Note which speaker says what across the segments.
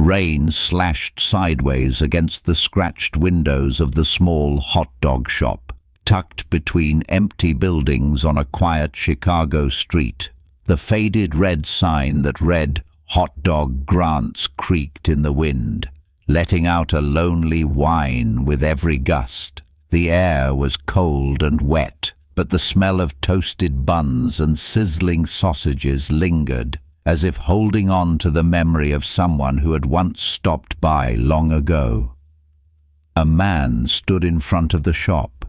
Speaker 1: Rain slashed sideways against the scratched windows of the small hot dog shop, tucked between empty buildings on a quiet Chicago street. The faded red sign that read "Hot Dog Grants" creaked in the wind, letting out a lonely whine with every gust. The air was cold and wet, but the smell of toasted buns and sizzling sausages lingered, as if holding on to the memory of someone who had once stopped by long ago. A man stood in front of the shop,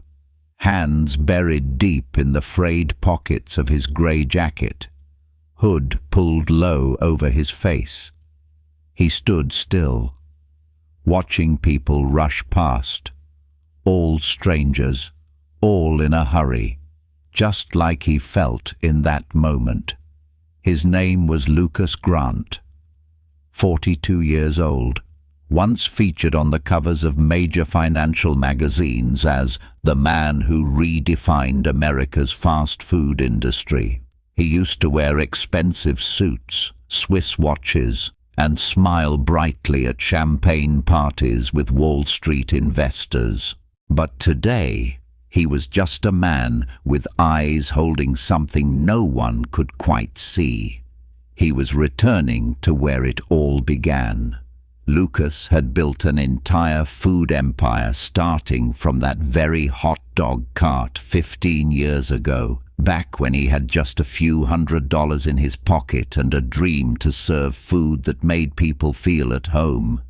Speaker 1: hands buried deep in the frayed pockets of his grey jacket, hood pulled low over his face. He stood still, watching people rush past, all strangers, all in a hurry, just like he felt in that moment. His name was Lucas Grant, 42 years old, once featured on the covers of major financial magazines as the man who redefined America's fast food industry. He used to wear expensive suits, Swiss watches, and smile brightly at champagne parties with Wall Street investors. But today, he was just a man with eyes holding something no one could quite see. He was returning to where it all began. Lucas had built an entire food empire starting from that very hot dog cart 15 years ago, back when he had just a few $100s in his pocket and a dream to serve food that made people feel at home.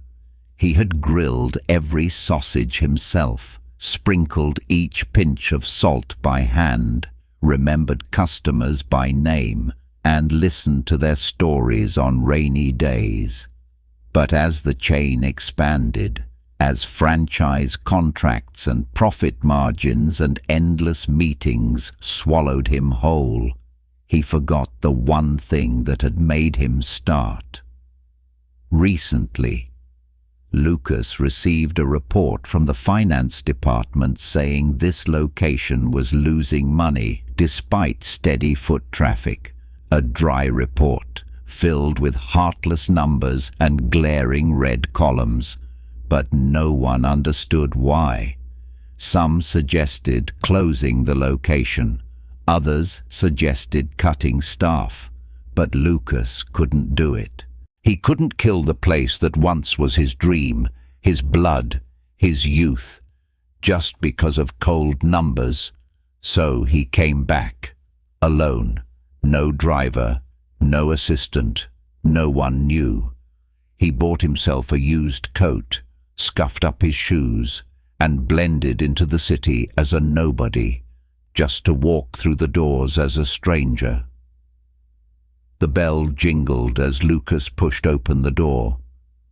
Speaker 1: He had grilled every sausage himself, sprinkled each pinch of salt by hand, remembered customers by name, and listened to their stories on rainy days. But as the chain expanded, as franchise contracts and profit margins and endless meetings swallowed him whole, he forgot the one thing that had made him start. Recently, Lucas received a report from the finance department saying this location was losing money despite steady foot traffic. A dry report, filled with heartless numbers and glaring red columns. But no one understood why. Some suggested closing the location. Others suggested cutting staff. But Lucas couldn't do it. He couldn't kill the place that once was his dream, his blood, his youth, just because of cold numbers. So he came back, alone. No driver, no assistant, no one knew. He bought himself a used coat, scuffed up his shoes, and blended into the city as a nobody, just to walk through the doors as a stranger. The bell jingled as Lucas pushed open the door.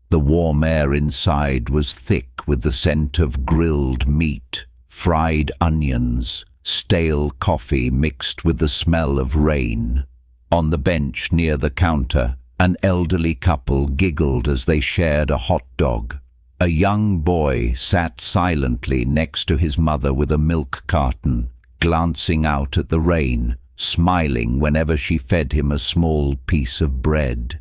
Speaker 1: The warm air inside was thick with the scent of grilled meat, fried onions, stale coffee mixed with the smell of rain. On the bench near the counter, an elderly couple giggled as they shared a hot dog. A young boy sat silently next to his mother with a milk carton, glancing out at the rain, smiling whenever she fed him a small piece of bread.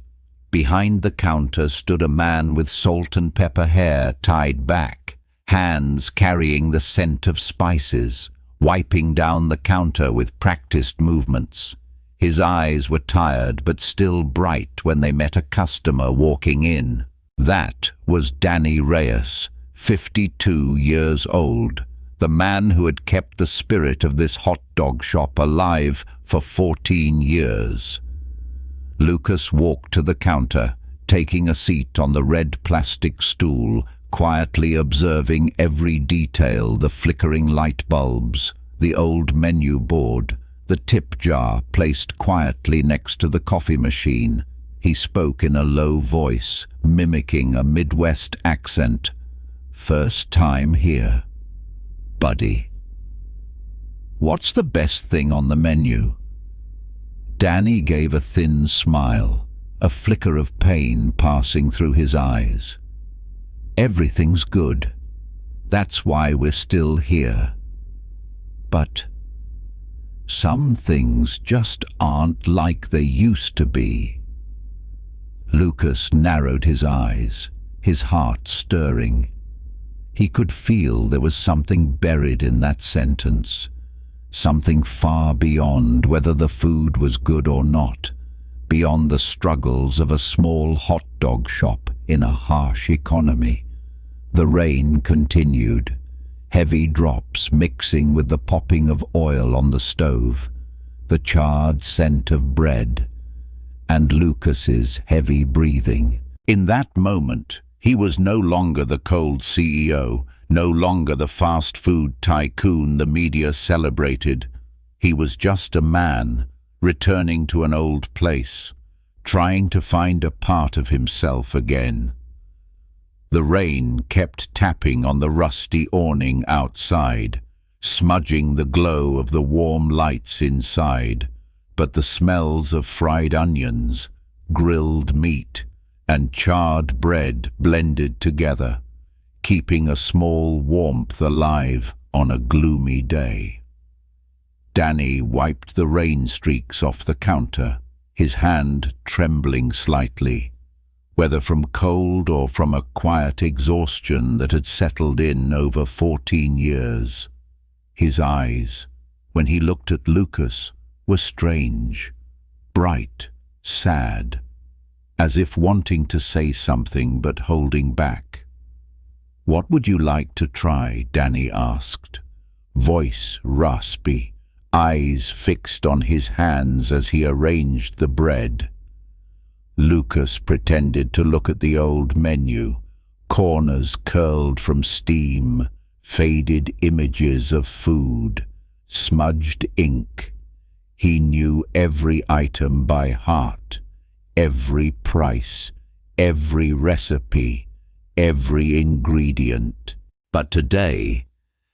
Speaker 1: Behind the counter stood a man with salt and pepper hair tied back, hands carrying the scent of spices, wiping down the counter with practiced movements. His eyes were tired but still bright when they met a customer walking in. That was Danny Reyes, 52 years old, the man who had kept the spirit of this hot dog shop alive for 14 years. Lucas walked to the counter, taking a seat on the red plastic stool, quietly observing every detail: the flickering light bulbs, the old menu board, the tip jar placed quietly next to the coffee machine. He spoke in a low voice, mimicking a Midwest accent. "First time here, buddy. What's the best thing on the menu?" Danny gave a thin smile, a flicker of pain passing through his eyes. "Everything's good. That's why we're still here. But some things just aren't like they used to be." Lucas narrowed his eyes, his heart stirring. He could feel there was something buried in that sentence, something far beyond whether the food was good or not, beyond the struggles of a small hot dog shop in a harsh economy. The rain continued, heavy drops mixing with the popping of oil on the stove, the charred scent of bread, and Lucas's heavy breathing. In that moment, he was no longer the cold CEO, no longer the fast food tycoon the media celebrated. He was just a man, returning to an old place, trying to find a part of himself again. The rain kept tapping on the rusty awning outside, smudging the glow of the warm lights inside, but the smells of fried onions, grilled meat, and charred bread blended together, keeping a small warmth alive on a gloomy day. Danny wiped the rain streaks off the counter, his hand trembling slightly, whether from cold or from a quiet exhaustion that had settled in over 14 years. His eyes, when he looked at Lucas, were strange, bright, sad, as if wanting to say something but holding back. "What would you like to try?" Danny asked, voice raspy, eyes fixed on his hands as he arranged the bread. Lucas pretended to look at the old menu, corners curled from steam, faded images of food, smudged ink. He knew every item by heart, every price, every recipe, every ingredient. But today,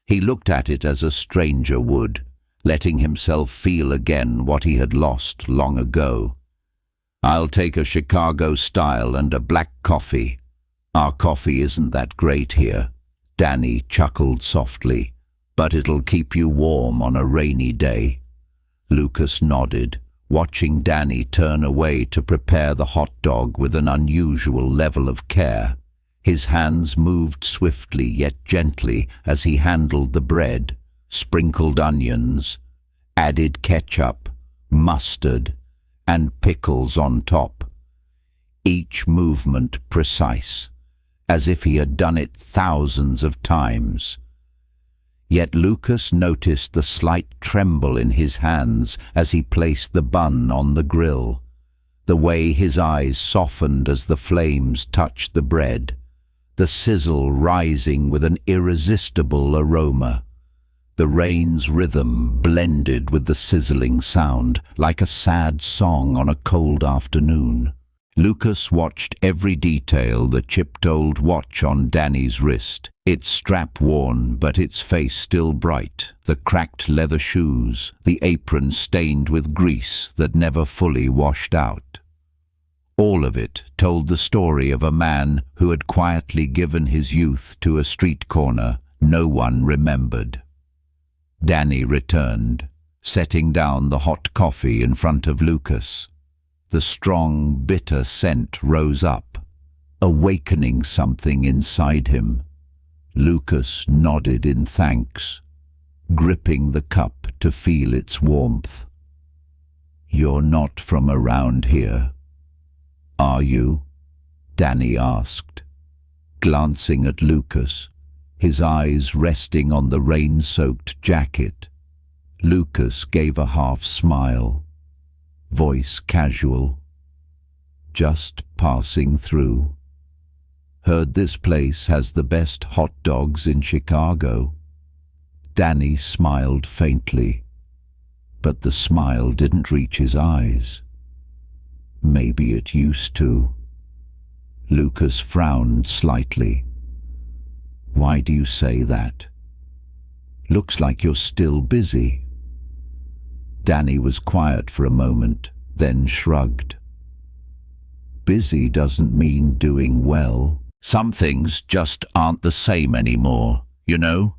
Speaker 1: he looked at it as a stranger would, letting himself feel again what he had lost long ago. "I'll take a Chicago style and a black coffee. Our coffee isn't that great here." Danny chuckled softly. "But it'll keep you warm on a rainy day." Lucas nodded, watching Danny turn away to prepare the hot dog with an unusual level of care. His hands moved swiftly yet gently as he handled the bread, sprinkled onions, added ketchup, mustard, and pickles on top. Each movement precise, as if he had done it thousands of times. Yet Lucas noticed the slight tremble in his hands as he placed the bun on the grill, the way his eyes softened as the flames touched the bread, the sizzle rising with an irresistible aroma. The rain's rhythm blended with the sizzling sound, like a sad song on a cold afternoon. Lucas watched every detail: the chipped old watch on Danny's wrist, its strap worn but its face still bright, the cracked leather shoes, the apron stained with grease that never fully washed out. All of it told the story of a man who had quietly given his youth to a street corner no one remembered. Danny returned, setting down the hot coffee in front of Lucas. The strong, bitter scent rose up, awakening something inside him. Lucas nodded in thanks, gripping the cup to feel its warmth. "You're not from around here, are you?" Danny asked, glancing at Lucas, his eyes resting on the rain-soaked jacket. Lucas gave a half smile, voice casual. "Just passing through. Heard this place has the best hot dogs in Chicago." Danny smiled faintly, but the smile didn't reach his eyes. Maybe it used to. Lucas frowned slightly. "Why do you say that? Looks like you're still busy." Danny was quiet for a moment, then shrugged. "Busy doesn't mean doing well. Some things just aren't the same anymore, you know?"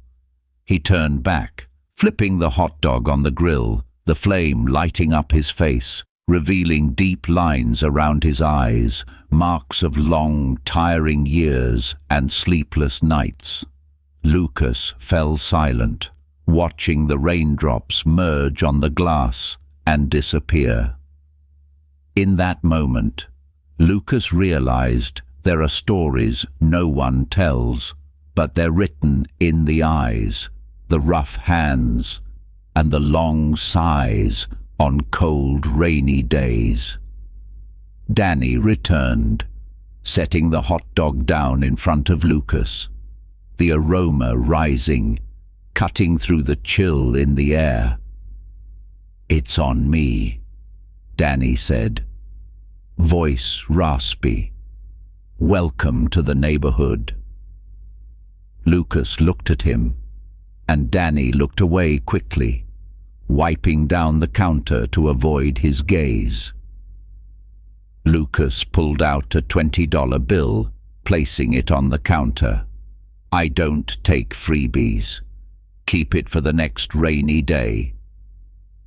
Speaker 1: He turned back, flipping the hot dog on the grill, the flame lighting up his face, revealing deep lines around his eyes, marks of long, tiring years and sleepless nights. Lucas fell silent, watching the raindrops merge on the glass and disappear. In that moment, Lucas realized there are stories no one tells, but they're written in the eyes, the rough hands, and the long sighs on cold, rainy days. Danny returned, setting the hot dog down in front of Lucas, the aroma rising, cutting through the chill in the air. "It's on me," Danny said, voice raspy. "Welcome to the neighborhood." Lucas looked at him, and Danny looked away quickly, wiping down the counter to avoid his gaze. Lucas pulled out a $20 bill, placing it on the counter. "I don't take freebies. Keep it for the next rainy day."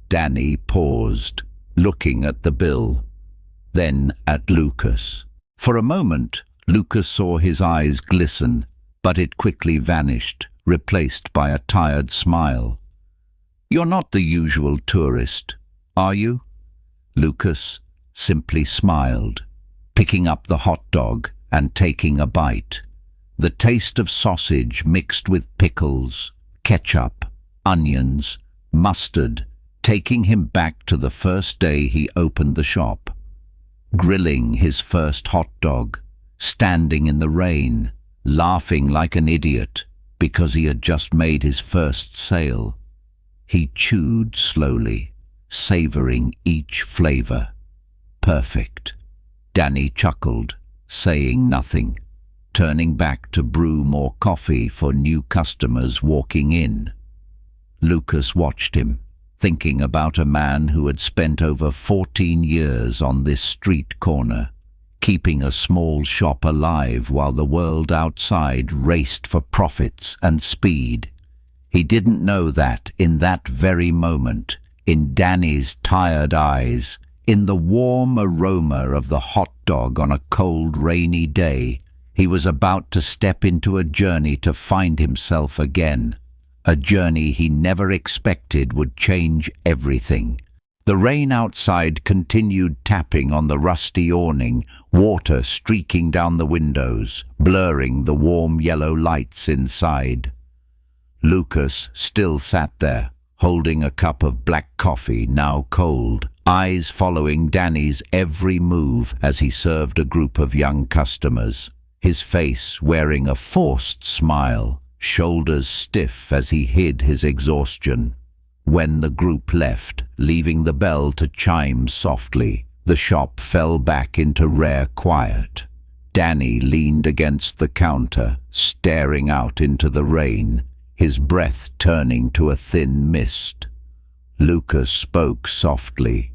Speaker 1: Danny paused, looking at the bill, then at Lucas. For a moment, Lucas saw his eyes glisten, but it quickly vanished, replaced by a tired smile. "You're not the usual tourist, are you?" Lucas simply smiled, picking up the hot dog and taking a bite. The taste of sausage mixed with pickles, ketchup, onions, mustard, taking him back to the first day he opened the shop. Grilling his first hot dog, standing in the rain, laughing like an idiot because he had just made his first sale. He chewed slowly, savoring each flavor. Perfect. Danny chuckled, saying nothing, turning back to brew more coffee for new customers walking in. Lucas watched him, thinking about a man who had spent over 14 years on this street corner, keeping a small shop alive while the world outside raced for profits and speed. He didn't know that in that very moment, in Danny's tired eyes, in the warm aroma of the hot dog on a cold, rainy day, he was about to step into a journey to find himself again. A journey he never expected would change everything. The rain outside continued tapping on the rusty awning, water streaking down the windows, blurring the warm yellow lights inside. Lucas still sat there, holding a cup of black coffee, now cold, eyes following Danny's every move as he served a group of young customers, his face wearing a forced smile, shoulders stiff as he hid his exhaustion. When the group left, leaving the bell to chime softly, the shop fell back into rare quiet. Danny leaned against the counter, staring out into the rain, his breath turning to a thin mist. Lucas spoke softly.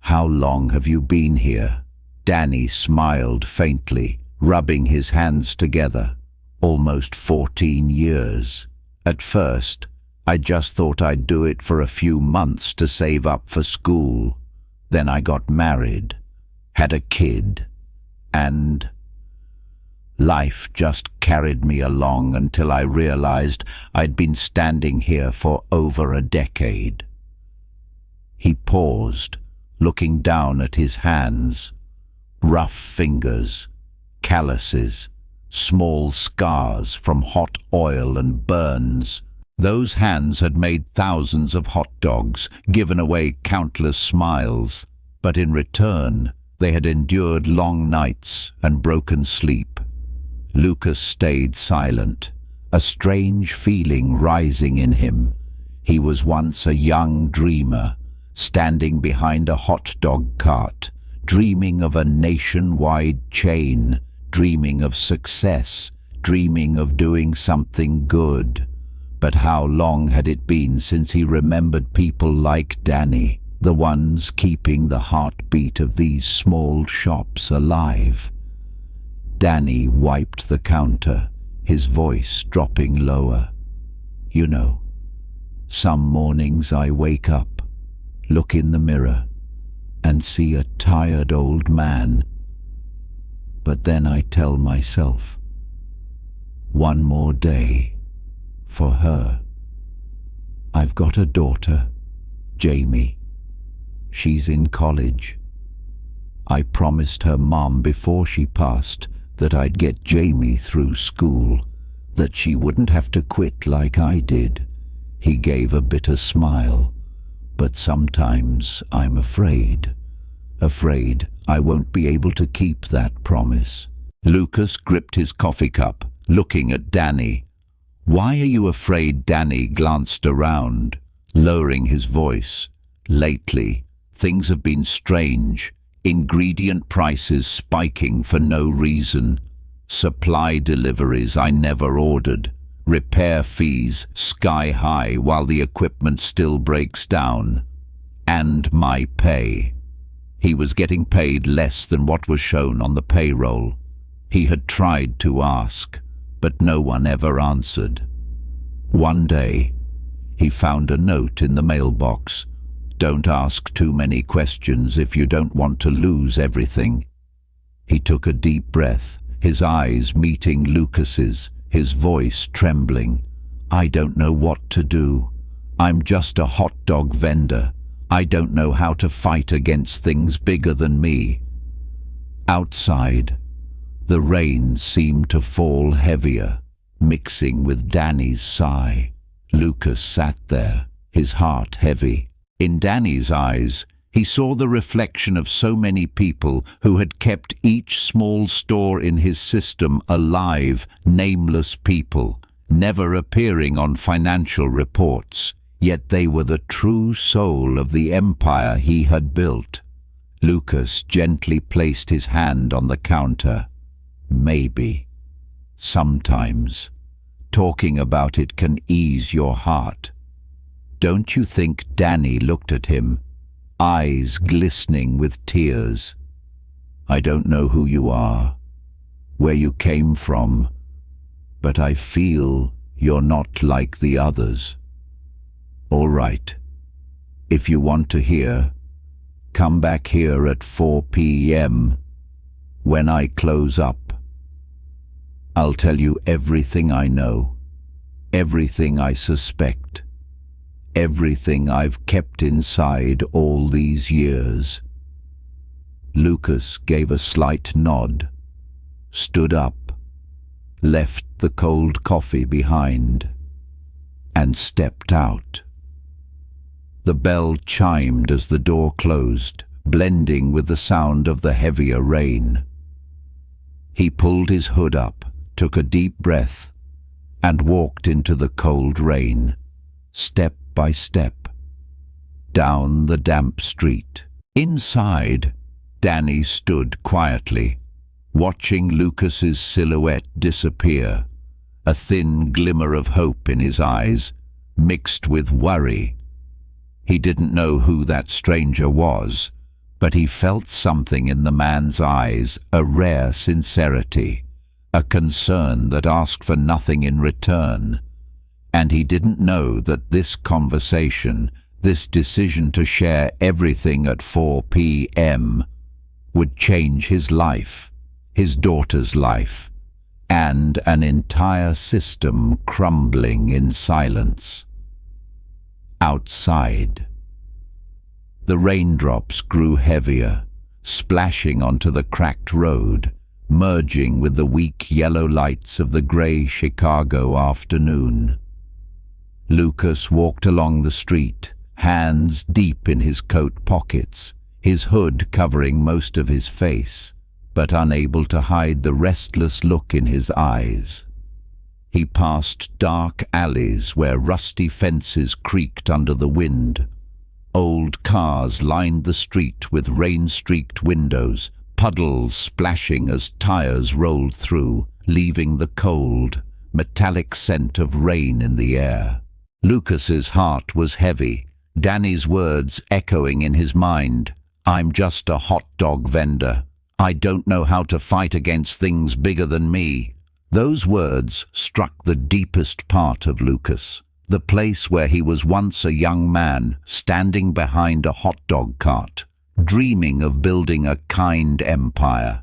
Speaker 1: "How long have you been here?" Danny smiled faintly, rubbing his hands together. "Almost 14 years. At first, I just thought I'd do it for a few months to save up for school. Then I got married, had a kid, and life just carried me along until I realized I'd been standing here for over a decade." He paused, looking down at his hands. Rough fingers, calluses, small scars from hot oil and burns. Those hands had made thousands of hot dogs, given away countless smiles, but in return they had endured long nights and broken sleep. Lucas stayed silent, a strange feeling rising in him. He was once a young dreamer, standing behind a hot dog cart, dreaming of a nationwide chain, dreaming of success, dreaming of doing something good. But how long had it been since he remembered people like Danny, the ones keeping the heartbeat of these small shops alive? Danny wiped the counter, his voice dropping lower. "You know, some mornings I wake up, look in the mirror, and see a tired old man. But then I tell myself, one more day for her. I've got a daughter, Jamie. She's in college. I promised her mom before she passed that I'd get Jamie through school, that she wouldn't have to quit like I did. He gave a bitter smile. But sometimes I'm afraid I won't be able to keep that promise. Lucas gripped his coffee cup, looking at Danny. Why are you afraid? Danny glanced around, lowering his voice. Lately, things have been strange. Ingredient prices spiking for no reason. Supply deliveries I never ordered. Repair fees sky high while the equipment still breaks down. And my pay. He was getting paid less than what was shown on the payroll. He had tried to ask, but no one ever answered. One day, he found a note in the mailbox. Don't ask too many questions if you don't want to lose everything. He took a deep breath, his eyes meeting Lucas's, his voice trembling. I don't know what to do. I'm just a hot dog vendor. I don't know how to fight against things bigger than me. Outside, the rain seemed to fall heavier, mixing with Danny's sigh. Lucas sat there, his heart heavy. In Danny's eyes, he saw the reflection of so many people who had kept each small store in his system alive, nameless people, never appearing on financial reports, yet they were the true soul of the empire he had built. Lucas gently placed his hand on the counter. Maybe, sometimes, talking about it can ease your heart. Don't you think? Danny looked at him, eyes glistening with tears. I don't know who you are, where you came from, but I feel you're not like the others. All right, if you want to hear, come back here at 4 p.m. when I close up. I'll tell you everything I know, everything I suspect, everything I've kept inside all these years. Lucas gave a slight nod, stood up, left the cold coffee behind, and stepped out. The bell chimed as the door closed, blending with the sound of the heavier rain. He pulled his hood up, took a deep breath, and walked into the cold rain, step by step, down the damp street. Inside, Danny stood quietly, watching Lucas's silhouette disappear, a thin glimmer of hope in his eyes, mixed with worry. He didn't know who that stranger was, but he felt something in the man's eyes, a rare sincerity, a concern that asked for nothing in return. And he didn't know that this conversation, this decision to share everything at 4 p.m., would change his life, his daughter's life, and an entire system crumbling in silence. Outside, the raindrops grew heavier, splashing onto the cracked road, merging with the weak yellow lights of the grey Chicago afternoon. Lucas walked along the street, hands deep in his coat pockets, his hood covering most of his face, but unable to hide the restless look in his eyes. He passed dark alleys where rusty fences creaked under the wind. Old cars lined the street with rain-streaked windows, puddles splashing as tires rolled through, leaving the cold, metallic scent of rain in the air. Lucas's heart was heavy, Danny's words echoing in his mind. I'm just a hot dog vendor. I don't know how to fight against things bigger than me. Those words struck the deepest part of Lucas, the place where he was once a young man standing behind a hot dog cart, dreaming of building a kind empire.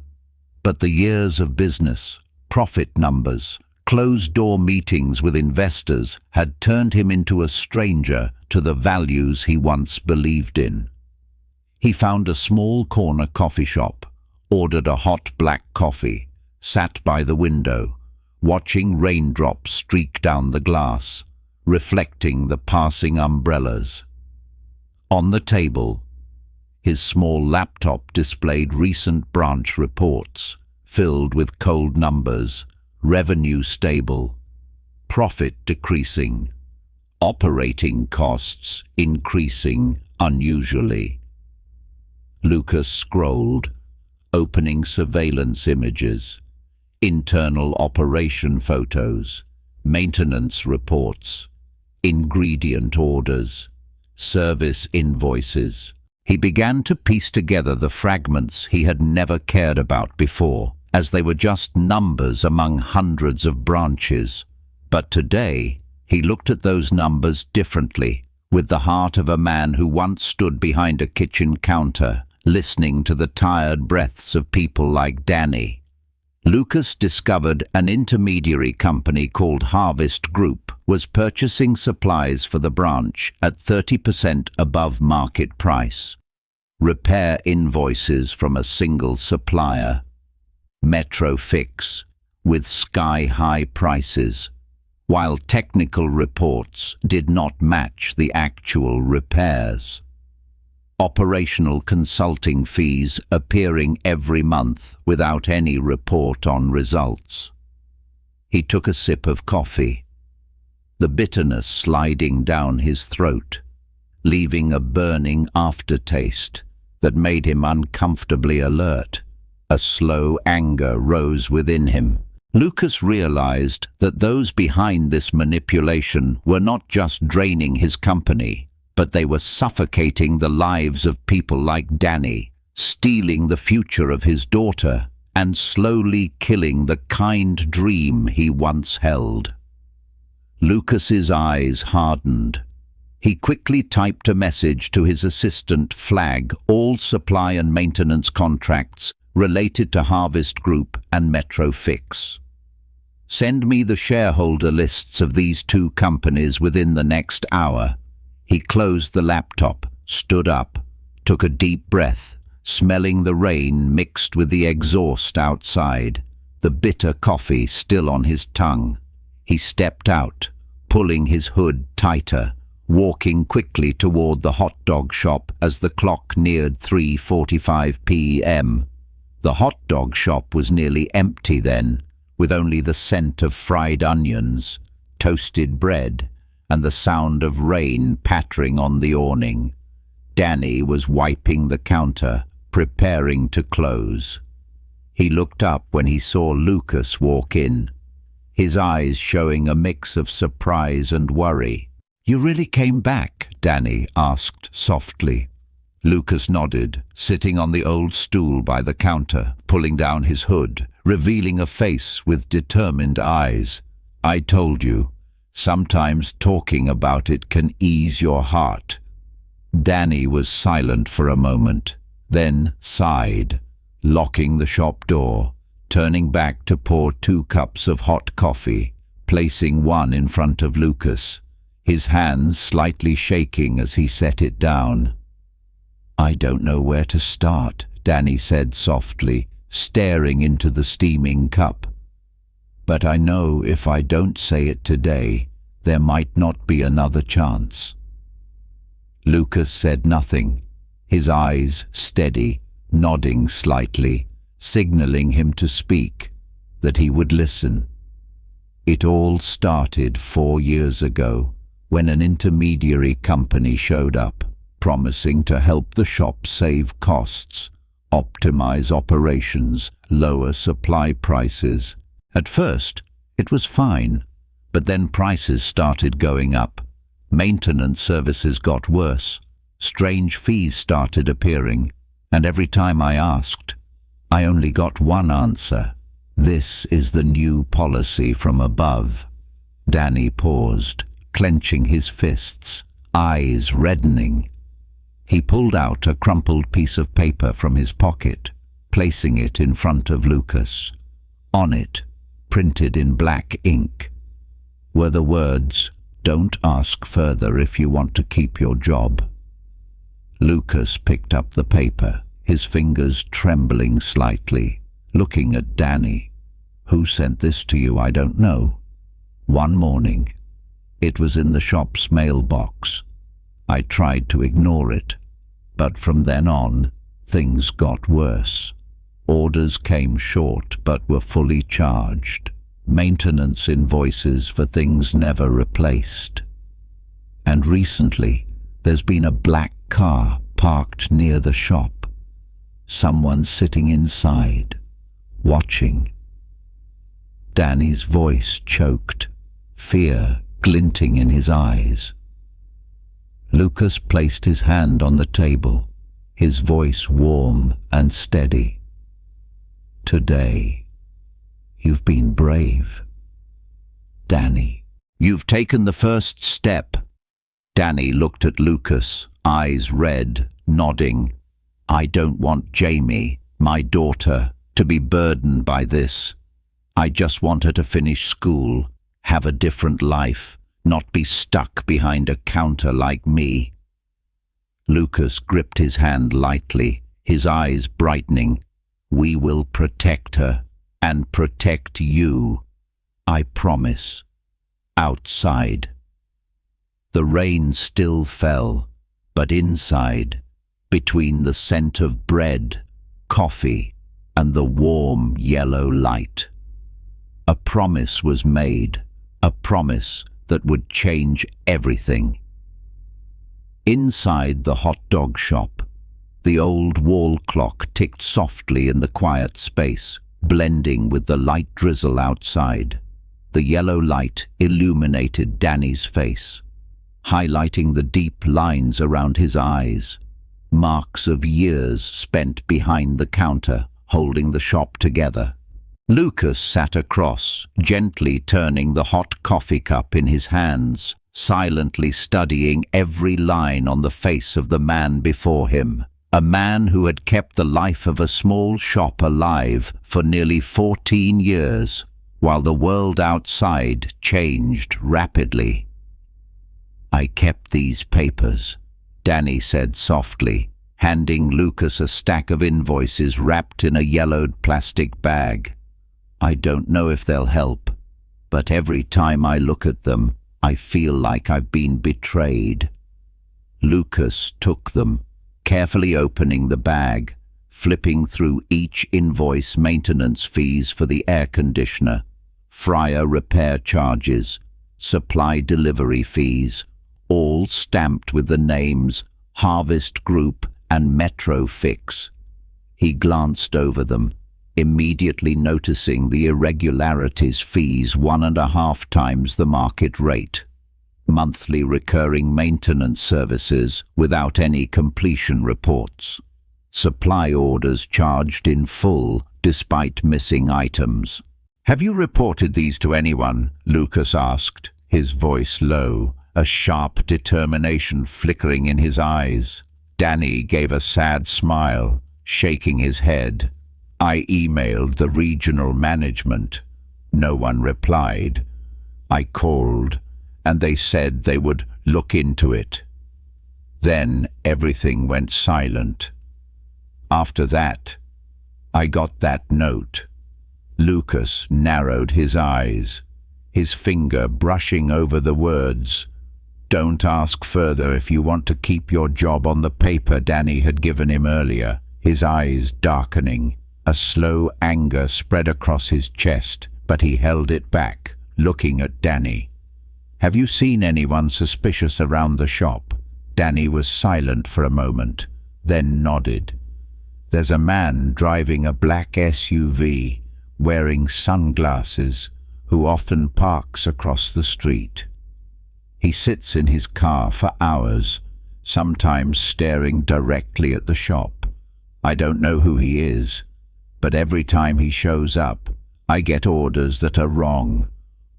Speaker 1: But the years of business, profit numbers, closed-door meetings with investors had turned him into a stranger to the values he once believed in. He found a small corner coffee shop, ordered a hot black coffee, sat by the window, watching raindrops streak down the glass, reflecting the passing umbrellas. On the table, his small laptop displayed recent branch reports, filled with cold numbers, revenue stable, profit decreasing, operating costs increasing unusually. Lucas scrolled, opening surveillance images, internal operation photos, maintenance reports, ingredient orders, service invoices. He began to piece together the fragments he had never cared about before, as they were just numbers among hundreds of branches. But today, he looked at those numbers differently, with the heart of a man who once stood behind a kitchen counter, listening to the tired breaths of people like Danny. Lucas discovered an intermediary company called Harvest Group was purchasing supplies for the branch at 30% above market price. Repair invoices from a single supplier. Metro Fix, with sky-high prices, while technical reports did not match the actual repairs. Operational consulting fees appearing every month without any report on results. He took a sip of coffee, the bitterness sliding down his throat, leaving a burning aftertaste that made him uncomfortably alert. A slow anger rose within him. Lucas realized that those behind this manipulation were not just draining his company, but they were suffocating the lives of people like Danny, stealing the future of his daughter, and slowly killing the kind dream he once held. Lucas's eyes hardened. He quickly typed a message to his assistant, flag all supply and maintenance contracts related to Harvest Group and Metro Fix. Send me the shareholder lists of these two companies within the next hour. He closed the laptop, stood up, took a deep breath, smelling the rain mixed with the exhaust outside, the bitter coffee still on his tongue. He stepped out, pulling his hood tighter, walking quickly toward the hot dog shop as the clock neared 3:45 p.m. The hot dog shop was nearly empty then, with only the scent of fried onions, toasted bread, and the sound of rain pattering on the awning. Danny was wiping the counter, preparing to close. He looked up when he saw Lucas walk in, his eyes showing a mix of surprise and worry. "You really came back?" Danny asked softly. Lucas nodded, sitting on the old stool by the counter, pulling down his hood, revealing a face with determined eyes. "I told you, sometimes talking about it can ease your heart." Danny was silent for a moment, then sighed, locking the shop door, turning back to pour 2 cups of hot coffee, placing one in front of Lucas, his hands slightly shaking as he set it down. "I don't know where to start," Danny said softly, staring into the steaming cup. "But I know if I don't say it today, there might not be another chance." Lucas said nothing, his eyes steady, nodding slightly, signaling him to speak, that he would listen. It all started 4 years ago, when an intermediary company showed up, promising to help the shop save costs, optimize operations, lower supply prices. At first, it was fine, but then prices started going up. Maintenance services got worse. Strange fees started appearing, and every time I asked, I only got one answer: "This is the new policy from above." Danny paused, clenching his fists, eyes reddening. He pulled out a crumpled piece of paper from his pocket, placing it in front of Lucas. On it, printed in black ink, were the words, "Don't ask further if you want to keep your job." Lucas picked up the paper, his fingers trembling slightly, looking at Danny. "Who sent this to you? I don't know." "One morning. It was in the shop's mailbox. I tried to ignore it, but from then on, things got worse. Orders came short but were fully charged. Maintenance invoices for things never replaced. And recently, there's been a black car parked near the shop. Someone sitting inside, watching." Danny's voice choked, fear glinting in his eyes. Lucas placed his hand on the table, his voice warm and steady. "Today, you've been brave. Danny, you've taken the first step." Danny looked at Lucas, eyes red, nodding. "I don't want Jamie, my daughter, to be burdened by this. I just want her to finish school, have a different life, not be stuck behind a counter like me." Lucas gripped his hand lightly, his eyes brightening. "We will protect her, and protect you. I promise." Outside. The rain still fell, but inside, between the scent of bread, coffee, and the warm yellow light, a promise was made, a promise that would change everything. Inside the hot dog shop, the old wall clock ticked softly in the quiet space, blending with the light drizzle outside. The yellow light illuminated Danny's face, highlighting the deep lines around his eyes, marks of years spent behind the counter, holding the shop together. Lucas sat across, gently turning the hot coffee cup in his hands, silently studying every line on the face of the man before him. A man who had kept the life of a small shop alive for nearly 14 years, while the world outside changed rapidly. "I kept these papers," Danny said softly, handing Lucas a stack of invoices wrapped in a yellowed plastic bag. "I don't know if they'll help, but every time I look at them, I feel like I've been betrayed." Lucas took them, carefully opening the bag, flipping through each invoice: maintenance fees for the air conditioner, fryer repair charges, supply delivery fees, all stamped with the names Harvest Group and Metro Fix. He glanced over them, immediately noticing the irregularities: fees 1.5 times the market rate, monthly recurring maintenance services without any completion reports, supply orders charged in full despite missing items. "Have you reported these to anyone?" Lucas asked, his voice low, a sharp determination flickering in his eyes. Danny gave a sad smile, shaking his head. "I emailed the regional management. No one replied. I called, and they said they would look into it. Then everything went silent. After that, I got that note." Lucas narrowed his eyes, his finger brushing over the words. "Don't ask further if you want to keep your job," on the paper Danny had given him earlier, his eyes darkening. A slow anger spread across his chest, but he held it back, looking at Danny. "Have you seen anyone suspicious around the shop?" Danny was silent for a moment, then nodded. "There's a man driving a black SUV, wearing sunglasses, who often parks across the street. He sits in his car for hours, sometimes staring directly at the shop. I don't know who he is, but every time he shows up, I get orders that are wrong,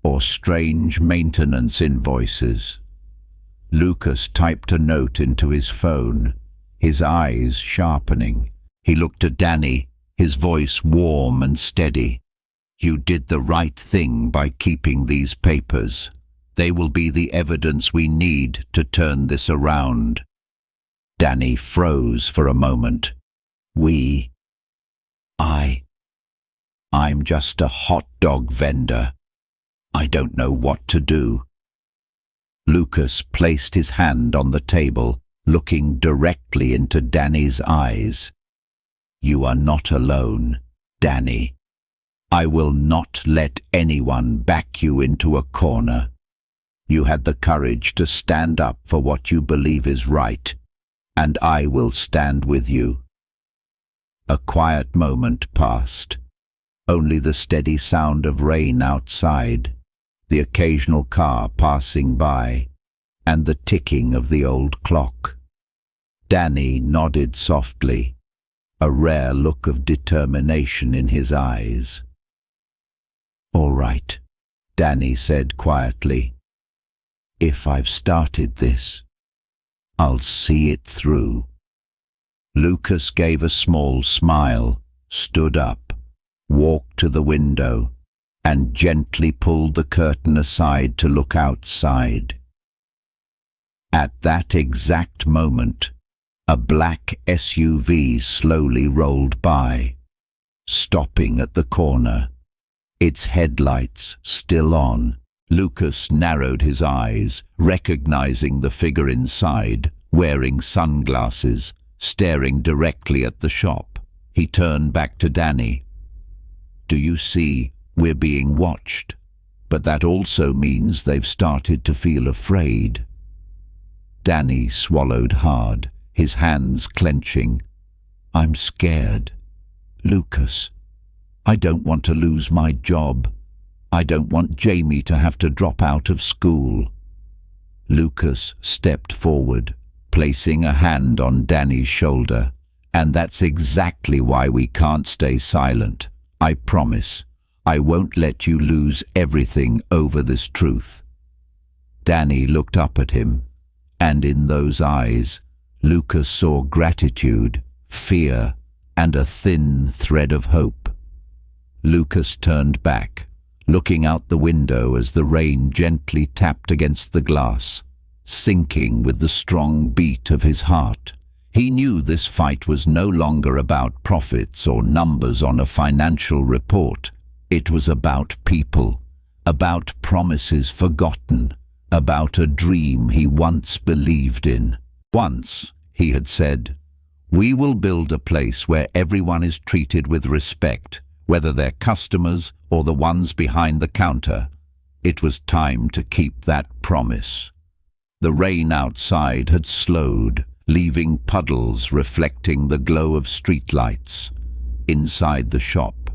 Speaker 1: or strange maintenance invoices." Lucas typed a note into his phone, his eyes sharpening. He looked at Danny, his voice warm and steady. "You did the right thing by keeping these papers. They will be the evidence we need to turn this around." Danny froze for a moment. I'm just a hot dog vendor. I don't know what to do." Lucas placed his hand on the table, looking directly into Danny's eyes. "You are not alone, Danny. I will not let anyone back you into a corner. You had the courage to stand up for what you believe is right, and I will stand with you." A quiet moment passed. Only the steady sound of rain outside, the occasional car passing by, and the ticking of the old clock. Danny nodded softly, a rare look of determination in his eyes. "All right," Danny said quietly. "If I've started this, I'll see it through." Lucas gave a small smile, stood up, walked to the window, and gently pulled the curtain aside to look outside. At that exact moment, a black SUV slowly rolled by, stopping at the corner, its headlights still on. Lucas narrowed his eyes, recognizing the figure inside, wearing sunglasses, staring directly at the shop. He turned back to Danny. "Do you see, we're being watched, but that also means they've started to feel afraid." Danny swallowed hard, his hands clenching. "I'm scared. Lucas, I don't want to lose my job. I don't want Jamie to have to drop out of school." Lucas stepped forward, placing a hand on Danny's shoulder. "And that's exactly why we can't stay silent. I promise, I won't let you lose everything over this truth." Danny looked up at him, and in those eyes, Lucas saw gratitude, fear, and a thin thread of hope. Lucas turned back, looking out the window as the rain gently tapped against the glass, sinking with the strong beat of his heart. He knew this fight was no longer about profits or numbers on a financial report. It was about people, about promises forgotten, about a dream he once believed in. Once, he had said, "We will build a place where everyone is treated with respect, whether they're customers or the ones behind the counter." It was time to keep that promise. The rain outside had slowed, leaving puddles reflecting the glow of streetlights. Inside the shop,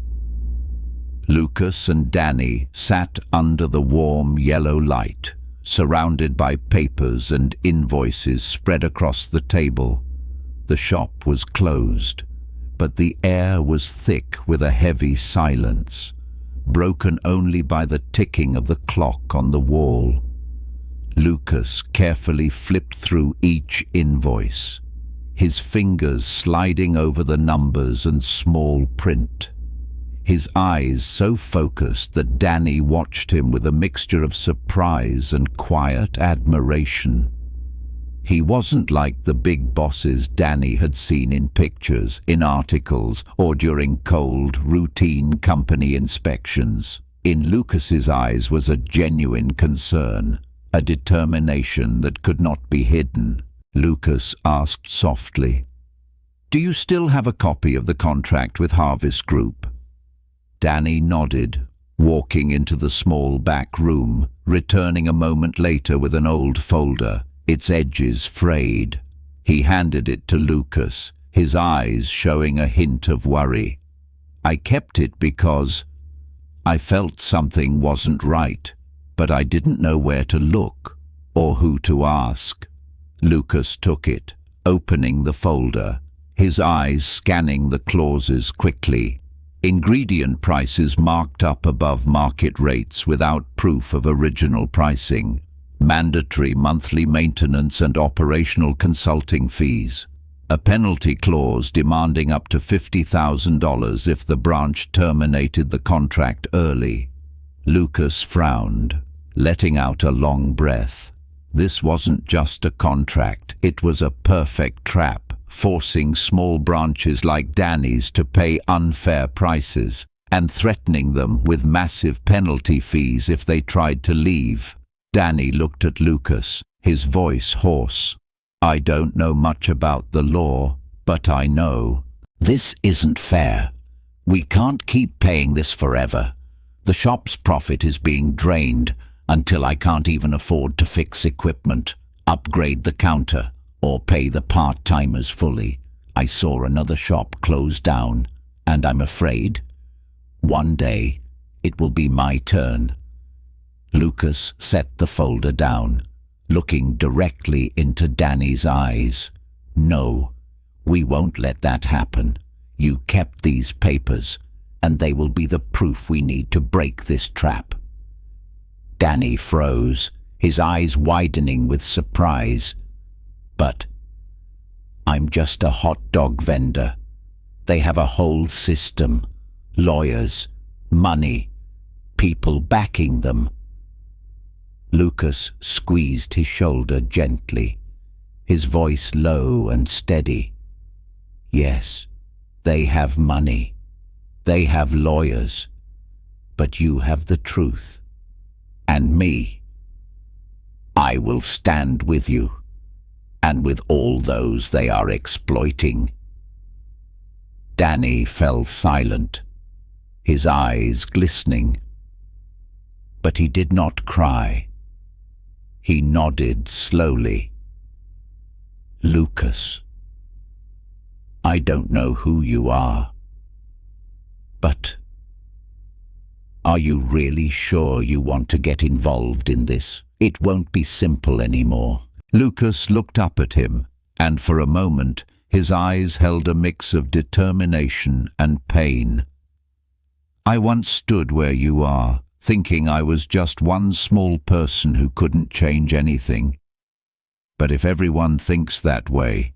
Speaker 1: Lucas and Danny sat under the warm yellow light, surrounded by papers and invoices spread across the table. The shop was closed, but the air was thick with a heavy silence, broken only by the ticking of the clock on the wall. Lucas carefully flipped through each invoice, his fingers sliding over the numbers and small print, his eyes so focused that Danny watched him with a mixture of surprise and quiet admiration. He wasn't like the big bosses Danny had seen in pictures, in articles, or during cold, routine company inspections. In Lucas's eyes was a genuine concern, a determination that could not be hidden. Lucas asked softly, "Do you still have a copy of the contract with Harvest Group?" Danny nodded, walking into the small back room, returning a moment later with an old folder, its edges frayed. He handed it to Lucas, his eyes showing a hint of worry. "I kept it because I felt something wasn't right, but I didn't know where to look or who to ask." Lucas took it, opening the folder, his eyes scanning the clauses quickly. Ingredient prices marked up above market rates without proof of original pricing. Mandatory monthly maintenance and operational consulting fees. a penalty clause demanding up to $50,000 if the branch terminated the contract early. Lucas frowned, letting out a long breath. This wasn't just a contract, it was a perfect trap, forcing small branches like Danny's to pay unfair prices and threatening them with massive penalty fees if they tried to leave. Danny looked at Lucas, his voice hoarse. "I don't know much about the law, but I know. This isn't fair. We can't keep paying this forever. The shop's profit is being drained until I can't even afford to fix equipment, upgrade the counter, or pay the part-timers fully. I saw another shop close down, and I'm afraid one day it will be my turn." Lucas set the folder down, looking directly into Danny's eyes. "No, we won't let that happen. You kept these papers, and they will be the proof we need to break this trap." Danny froze, his eyes widening with surprise. "But I'm just a hot dog vendor. They have a whole system, lawyers, money, people backing them." Lucas squeezed his shoulder gently, his voice low and steady. "Yes, they have money. They have lawyers. But you have the truth. And me. I will stand with you, and with all those they are exploiting." Danny fell silent, his eyes glistening. But he did not cry. He nodded slowly. "Lucas, I don't know who you are, but are you really sure you want to get involved in this? It won't be simple anymore." Lucas looked up at him, and for a moment his eyes held a mix of determination and pain. "I once stood where you are, thinking I was just one small person who couldn't change anything. But if everyone thinks that way,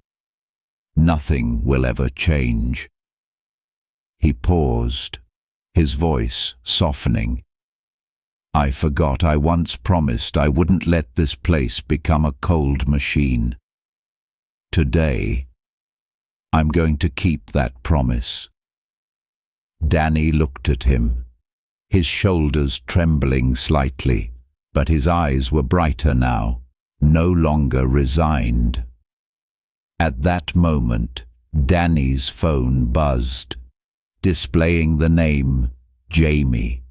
Speaker 1: nothing will ever change." He paused, his voice softening. "I forgot I once promised I wouldn't let this place become a cold machine. Today, I'm going to keep that promise." Danny looked at him, his shoulders trembling slightly, but his eyes were brighter now, no longer resigned. At that moment, Danny's phone buzzed, displaying the name Jamie.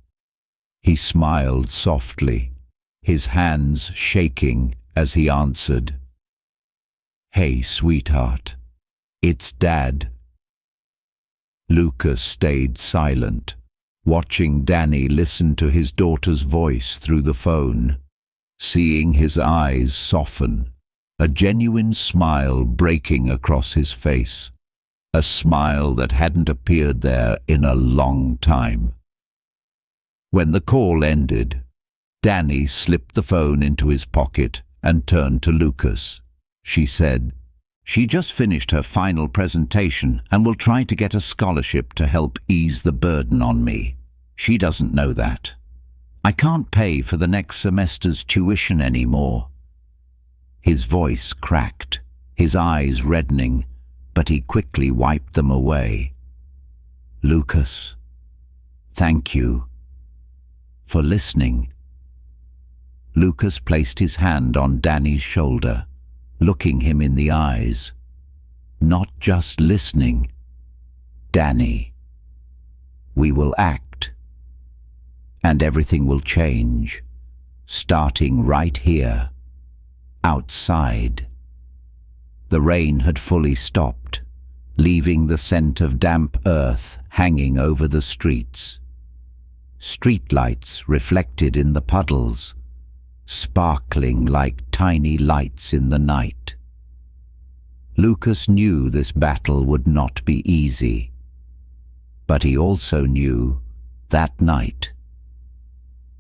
Speaker 1: He smiled softly, his hands shaking as he answered. "Hey, sweetheart, it's Dad." Lucas stayed silent, watching Danny listen to his daughter's voice through the phone, seeing his eyes soften, a genuine smile breaking across his face, a smile that hadn't appeared there in a long time. When the call ended, Danny slipped the phone into his pocket and turned to Lucas. She said, "She just finished her final presentation and will try to get a scholarship to help ease the burden on me. She doesn't know that. I can't pay for the next semester's tuition anymore." His voice cracked, his eyes reddening, but he quickly wiped them away. "Lucas, thank you for listening." Lucas placed his hand on Danny's shoulder, looking him in the eyes. "Not just listening. Danny, we will act. And everything will change, starting right here, outside." The rain had fully stopped, leaving the scent of damp earth hanging over the streets. Streetlights reflected in the puddles, sparkling like tiny lights in the night. Lucas knew this battle would not be easy, but he also knew that night.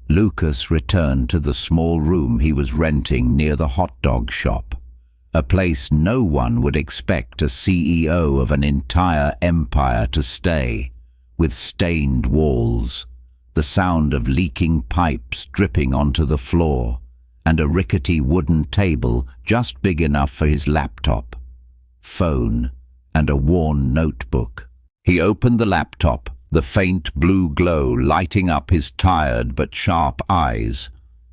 Speaker 1: Lucas returned to the small room he was renting near the hot dog shop, a place no one would expect a CEO of an entire empire to stay, with stained walls, the sound of leaking pipes dripping onto the floor, and a rickety wooden table just big enough for his laptop, phone, and a worn notebook. He opened the laptop, the faint blue glow lighting up his tired but sharp eyes.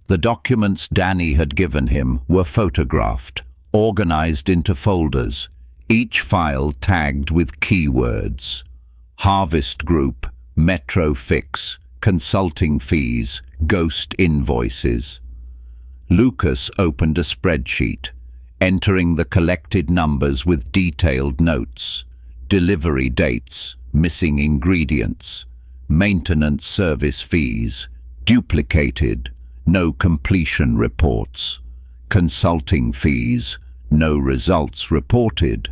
Speaker 1: The documents Danny had given him were photographed, organized into folders, each file tagged with keywords: Harvest Group, Metro Fix, consulting fees, ghost invoices. Lucas opened a spreadsheet, entering the collected numbers with detailed notes: delivery dates, missing ingredients, maintenance service fees, duplicated, no completion reports, consulting fees, no results reported.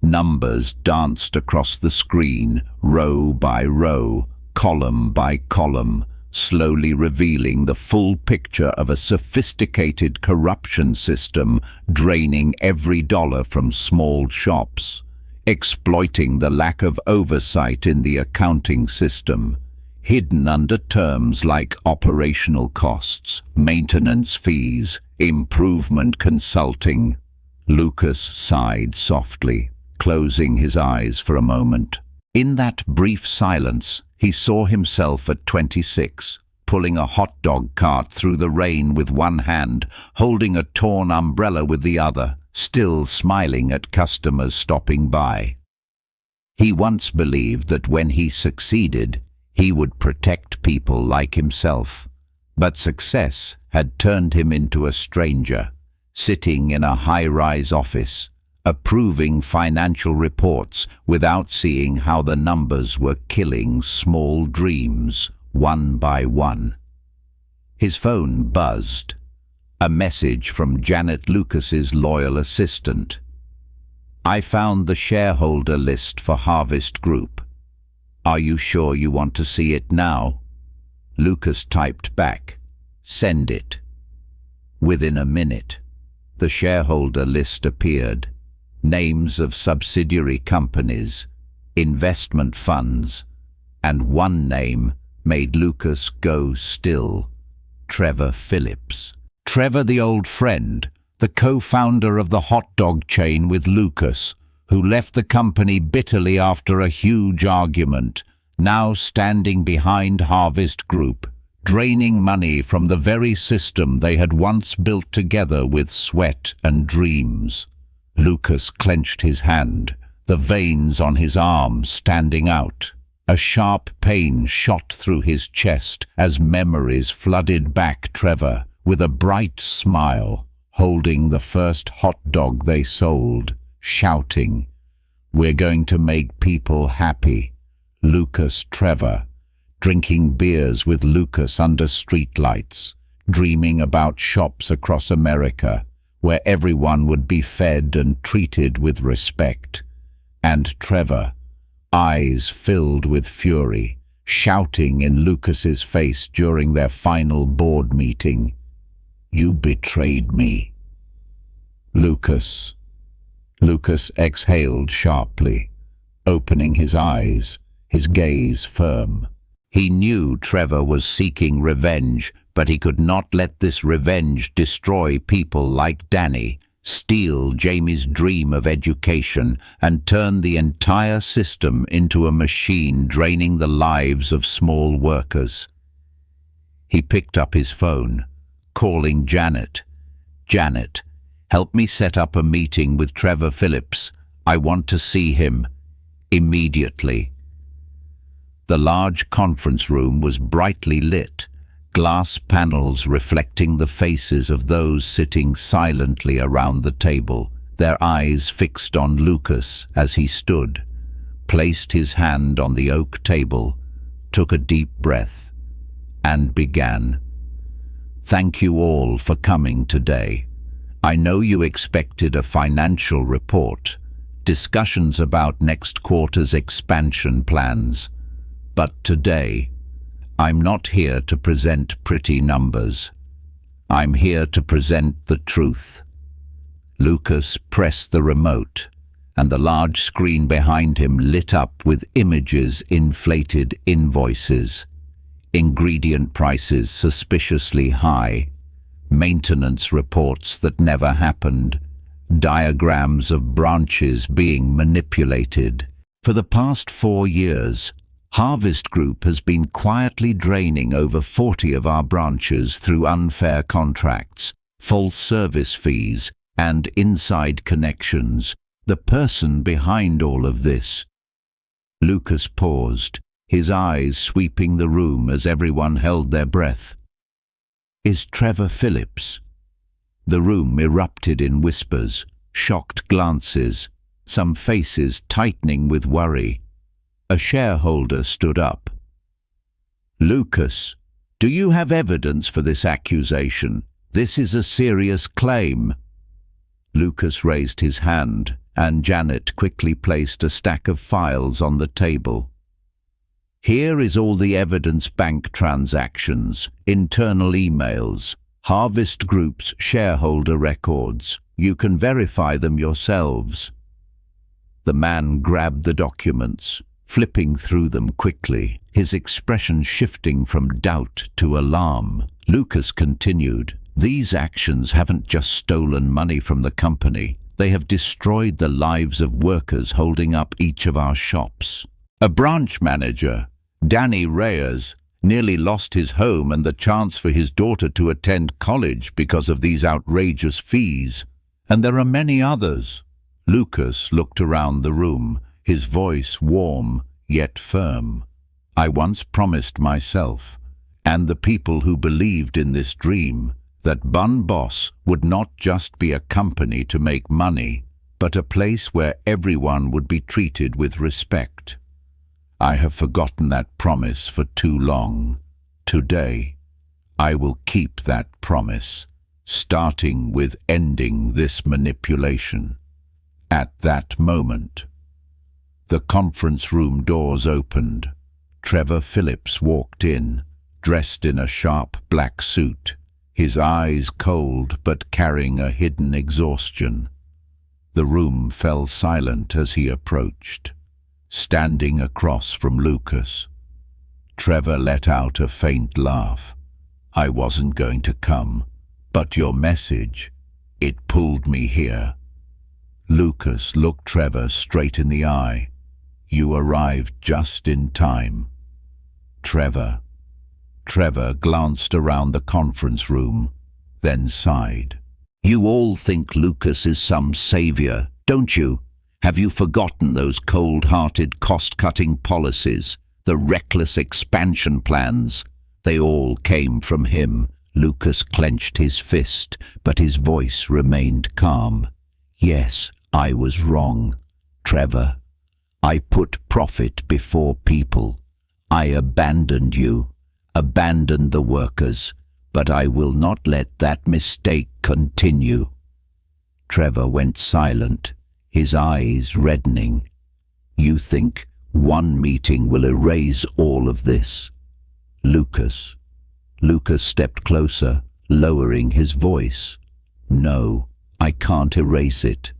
Speaker 1: Numbers danced across the screen, row by row, column by column, slowly revealing the full picture of a sophisticated corruption system draining every dollar from small shops, exploiting the lack of oversight in the accounting system, hidden under terms like operational costs, maintenance fees, improvement consulting. Lucas sighed softly, closing his eyes for a moment. In that brief silence, he saw himself at 26, pulling a hot dog cart through the rain with one hand, holding a torn umbrella with the other, still smiling at customers stopping by. He once believed that when he succeeded, he would protect people like himself. But success had turned him into a stranger, sitting in a high-rise office, approving financial reports without seeing how the numbers were killing small dreams one by one. His phone buzzed. A message from Janet Lucas's loyal assistant. "I found the shareholder list for Harvest Group. Are you sure you want to see it now?" Lucas typed back, "Send it." Within a minute, the shareholder list appeared. Names of subsidiary companies, investment funds, and one name made Lucas go still: Trevor Phillips. Trevor, the old friend, the co-founder of the hot dog chain with Lucas, who left the company bitterly after a huge argument, now standing behind Harvest Group, draining money from the very system they had once built together with sweat and dreams. Lucas clenched his hand, the veins on his arm standing out. A sharp pain shot through his chest as memories flooded back Trevor, with a bright smile, holding the first hot dog they sold, shouting, "We're going to make people happy." Lucas Trevor, drinking beers with Lucas under streetlights, dreaming about shops across America, where everyone would be fed and treated with respect. And Trevor, eyes filled with fury, shouting in Lucas's face during their final board meeting, "You betrayed me." Lucas exhaled sharply, opening his eyes, his gaze firm. He knew Trevor was seeking revenge, but he could not let this revenge destroy people like Danny, steal Jamie's dream of education, and turn the entire system into a machine draining the lives of small workers. He picked up his phone, calling Janet. "Janet, help me set up a meeting with Trevor Phillips. I want to see him. Immediately." The large conference room was brightly lit, glass panels reflecting the faces of those sitting silently around the table, their eyes fixed on Lucas as he stood, placed his hand on the oak table, took a deep breath, and began. "Thank you all for coming today. I know you expected a financial report, discussions about next quarter's expansion plans, but today, I'm not here to present pretty numbers. I'm here to present the truth." Lucas pressed the remote, and the large screen behind him lit up with images, inflated invoices, ingredient prices suspiciously high, maintenance reports that never happened, diagrams of branches being manipulated. For the past 4 years, Harvest Group has been quietly draining over 40 of our branches through unfair contracts, false service fees, and inside connections. The person behind all of this. Lucas paused, his eyes sweeping the room as everyone held their breath. Is Trevor Phillips? The room erupted in whispers, shocked glances, some faces tightening with worry. A shareholder stood up. Lucas, do you have evidence for this accusation? This is a serious claim. Lucas raised his hand, and Janet quickly placed a stack of files on the table. Here is all the evidence: bank transactions, internal emails, Harvest Group's shareholder records. You can verify them yourselves. The man grabbed the documents, flipping through them quickly, his expression shifting from doubt to alarm. Lucas continued, these actions haven't just stolen money from the company, they have destroyed the lives of workers holding up each of our shops. A branch manager, Danny Reyes, nearly lost his home and the chance for his daughter to attend college because of these outrageous fees. And there are many others. Lucas looked around the room, his voice warm yet firm. I once promised myself, and the people who believed in this dream, that Bun Boss would not just be a company to make money, but a place where everyone would be treated with respect. I have forgotten that promise for too long. Today, I will keep that promise, starting with ending this manipulation. At that moment, the conference room doors opened. Trevor Phillips walked in, dressed in a sharp black suit, his eyes cold but carrying a hidden exhaustion. The room fell silent as he approached, standing across from Lucas. Trevor let out a faint laugh. I wasn't going to come, but your message, it pulled me here. Lucas looked Trevor straight in the eye. You arrived just in time. Trevor glanced around the conference room, then sighed. You all think Lucas is some savior, don't you? Have you forgotten those cold-hearted cost-cutting policies, the reckless expansion plans? They all came from him. Lucas clenched his fist, but his voice remained calm. Yes, I was wrong, Trevor. I put profit before people. I abandoned you, abandoned the workers, but I will not let that mistake continue. Trevor went silent, his eyes reddening. You think one meeting will erase all of this? Lucas stepped closer, lowering his voice. No, I can't erase it,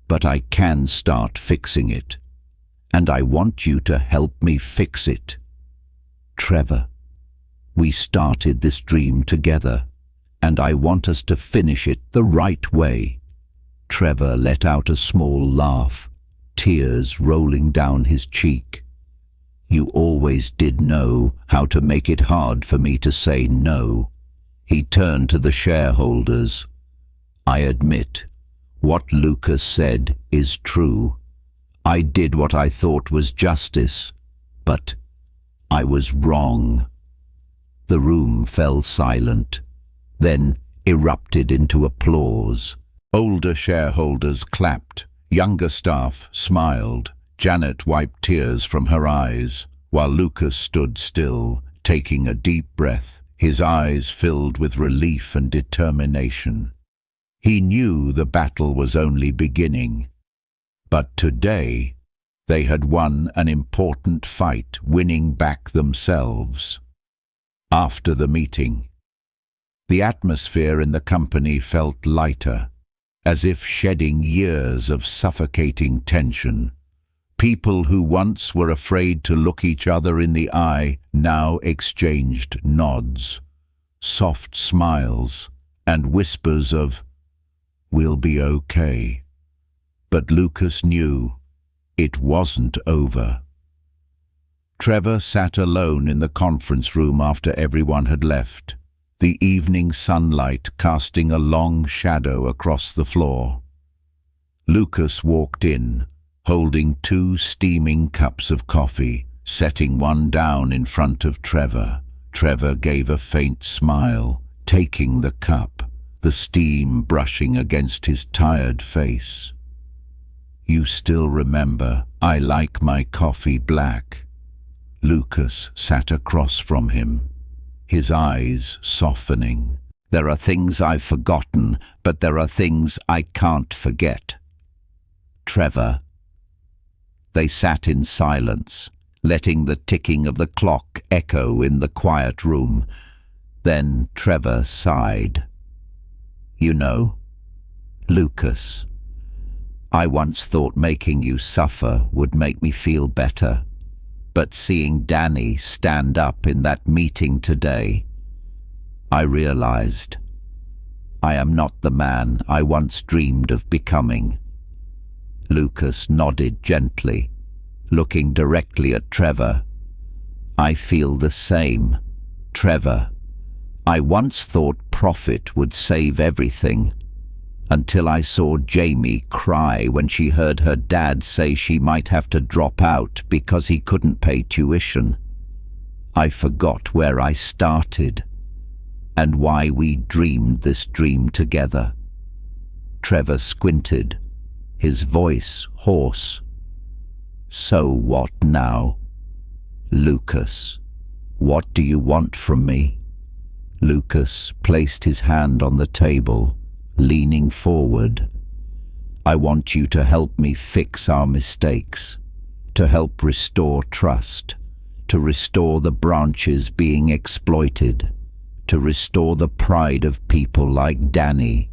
Speaker 1: but I can start fixing it. And I want you to help me fix it. Trevor, we started this dream together, and I want us to finish it the right way. Trevor let out a small laugh, tears rolling down his cheek. You always did know how to make it hard for me to say no. He turned to the shareholders. I admit, what Lucas said is true. I did what I thought was justice, but I was wrong. The room fell silent, then erupted into applause. Older shareholders clapped, younger staff smiled. Janet wiped tears from her eyes, while Lucas stood still, taking a deep breath, his eyes filled with relief and determination. He knew the battle was only beginning. But today, they had won an important fight, winning back themselves. After the meeting, the atmosphere in the company felt lighter. as if shedding years of suffocating tension. People who once were afraid to look each other in the eye now exchanged nods, soft smiles, and whispers of, "We'll be okay." But Lucas knew it wasn't over. Trevor sat alone in the conference room after everyone had left, the evening sunlight casting a long shadow across the floor. Lucas walked in, holding 2 steaming cups of coffee, setting one down in front of Trevor. Trevor gave a faint smile, taking the cup, the steam brushing against his tired face. "You still remember, I like my coffee black." Lucas sat across from him, his eyes softening. "There are things I've forgotten, but there are things I can't forget." Trevor. They sat in silence, letting the ticking of the clock echo in the quiet room. Then Trevor sighed. "You know, Lucas, I once thought making you suffer would make me feel better. But seeing Danny stand up in that meeting today, I realized I am not the man I once dreamed of becoming." Lucas nodded gently, looking directly at Trevor. "I feel the same, Trevor. I once thought profit would save everything, until I saw Jamie cry when she heard her dad say she might have to drop out because he couldn't pay tuition. I forgot where I started and why we dreamed this dream together." Trevor squinted, his voice hoarse. "So what now? Lucas, what do you want from me?" Lucas placed his hand on the table, leaning forward. "I want you to help me fix our mistakes, to help restore trust, to restore the branches being exploited, to restore the pride of people like Danny,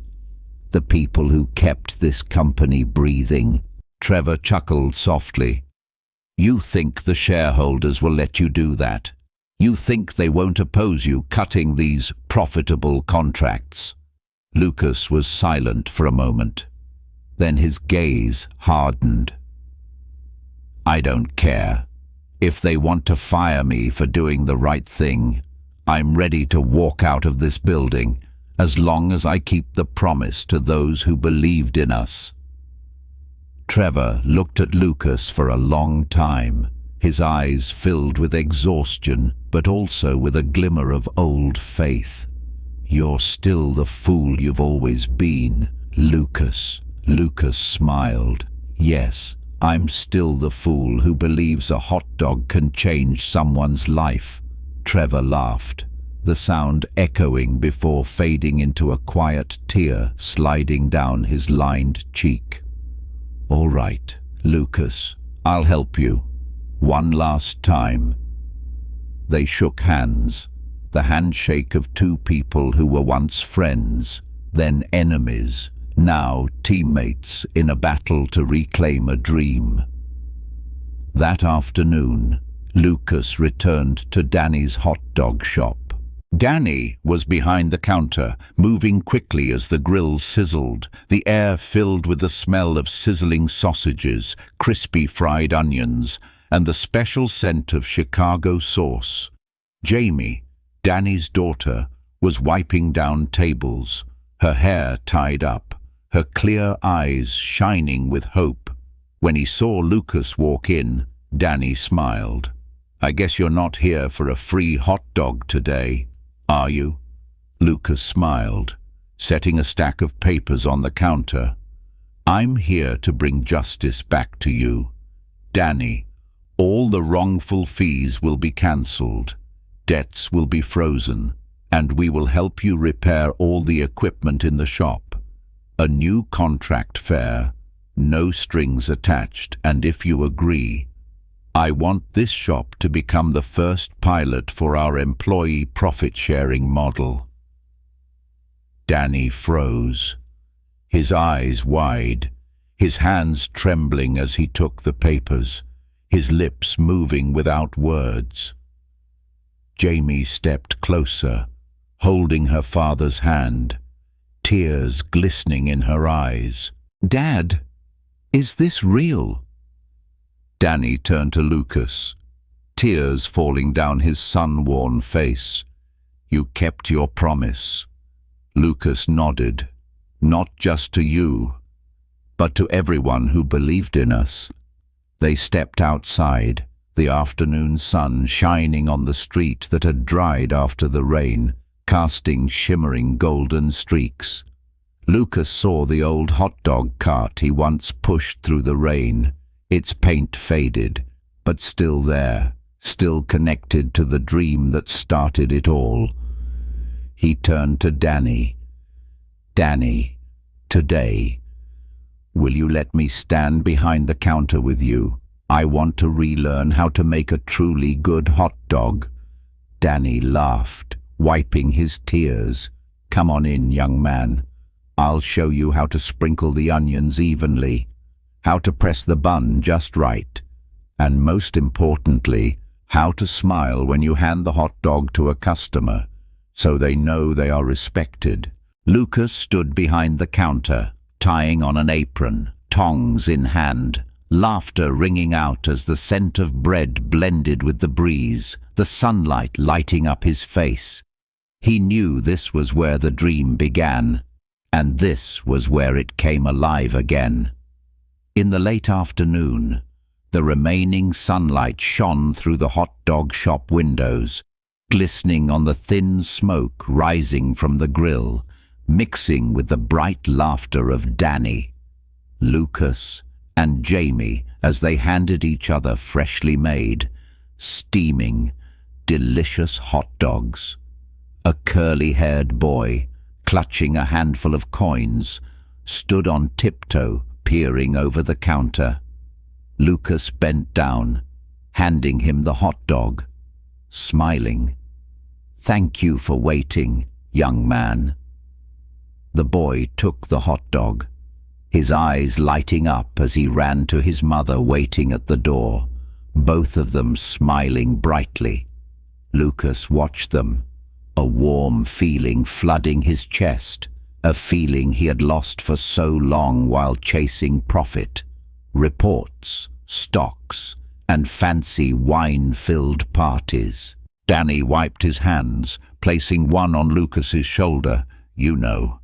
Speaker 1: the people who kept this company breathing." Trevor chuckled softly. "You think the shareholders will let you do that? You think they won't oppose you cutting these profitable contracts?" Lucas was silent for a moment. Then his gaze hardened. "I don't care. If they want to fire me for doing the right thing, I'm ready to walk out of this building, as long as I keep the promise to those who believed in us." Trevor looked at Lucas for a long time, his eyes filled with exhaustion, but also with a glimmer of old faith. "You're still the fool you've always been, Lucas." Lucas smiled. "Yes, I'm still the fool who believes a hot dog can change someone's life." Trevor laughed, the sound echoing before fading into a quiet tear sliding down his lined cheek. "All right, Lucas, I'll help you. One last time." They shook hands, the handshake of 2 people who were once friends, then enemies, now teammates in a battle to reclaim a dream. That afternoon, Lucas returned to Danny's hot dog shop. Danny was behind the counter, moving quickly as the grill sizzled, the air filled with the smell of sizzling sausages, crispy fried onions, and the special scent of Chicago sauce. Jamie, Danny's daughter, was wiping down tables, her hair tied up, her clear eyes shining with hope. When he saw Lucas walk in, Danny smiled. "I guess you're not here for a free hot dog today, are you?" Lucas smiled, setting a stack of papers on the counter. "I'm here to bring justice back to you. Danny, all the wrongful fees will be cancelled, debts will be frozen, and we will help you repair all the equipment in the shop. A new contract fair, no strings attached, and if you agree, I want this shop to become the first pilot for our employee profit-sharing model." Danny froze. his eyes wide, his hands trembling as he took the papers, his lips moving without words. Jamie stepped closer, holding her father's hand, tears glistening in her eyes. "Dad, is this real?" Danny turned to Lucas, tears falling down his sun-worn face. "You kept your promise." Lucas nodded. "Not just to you, but to everyone who believed in us." They stepped outside, the afternoon sun shining on the street that had dried after the rain, casting shimmering golden streaks. Lucas saw the old hot dog cart he once pushed through the rain, its paint faded, but still there, still connected to the dream that started it all. He turned to Danny. "Danny, today, will you let me stand behind the counter with you? I want to relearn how to make a truly good hot dog." Danny laughed, wiping his tears. "Come on in, young man. I'll show you how to sprinkle the onions evenly, how to press the bun just right, and most importantly, how to smile when you hand the hot dog to a customer, so they know they are respected." Lucas stood behind the counter, tying on an apron, tongs in hand, laughter ringing out as the scent of bread blended with the breeze, the sunlight lighting up his face. He knew this was where the dream began, and this was where it came alive again. In the late afternoon, the remaining sunlight shone through the hot dog shop windows, glistening on the thin smoke rising from the grill, mixing with the bright laughter of Danny, Lucas, and Jamie as they handed each other freshly made, steaming, delicious hot dogs. A curly-haired boy, clutching a handful of coins, stood on tiptoe, peering over the counter. Lucas bent down, handing him the hot dog, smiling. "Thank you for waiting, young man." The boy took the hot dog, his eyes lighting up as he ran to his mother waiting at the door, both of them smiling brightly. Lucas watched them, a warm feeling flooding his chest, a feeling he had lost for so long while chasing profit, reports, stocks, and fancy wine-filled parties. Danny wiped his hands, placing one on Lucas's shoulder. "You know,